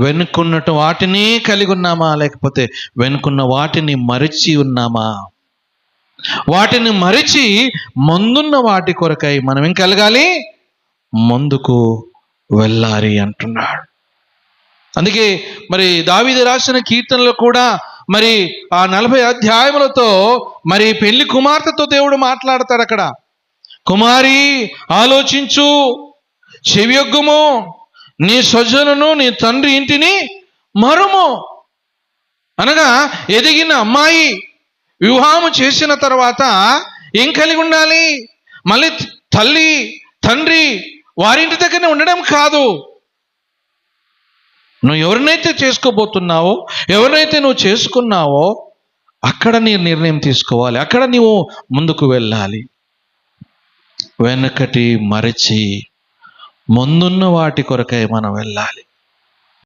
వెనుకున్న వాటిని కలిగి ఉన్నామా, లేకపోతే వెనుకున్న వాటిని మరిచి ఉన్నామా? వాటిని మరిచి ముందున్న వాటి కొరకై మనం ఏం కలగాలి? ముందుకు వెళ్ళాలి అంటున్నాడు. అందుకే మరి దావీదు రాసిన కీర్తనలు కూడా మరి ఆ 40 అధ్యాయములతో మరి పెళ్లి కుమార్తెతో దేవుడు మాట్లాడతాడు. అక్కడ కుమారి ఆలోచించు, చెవియొగ్గుము, నీ స్వజనును నీ తండ్రి ఇంటిని మరుము. అనగా ఎదిగిన అమ్మాయి వివాహము చేసిన తర్వాత ఏం కలిగి ఉండాలి? మళ్ళీ తల్లి తండ్రి వారింటి దగ్గరనే ఉండడం కాదు. నువ్వు ఎవరినైతే చేసుకోబోతున్నావో, ఎవరినైతే నువ్వు చేసుకున్నావో అక్కడ నీ నిర్ణయం తీసుకోవాలి, అక్కడ నీవు ముందుకు వెళ్ళాలి. వెనకటి మరచి ముందున్న వాటి కొరకై మనం వెళ్ళాలి.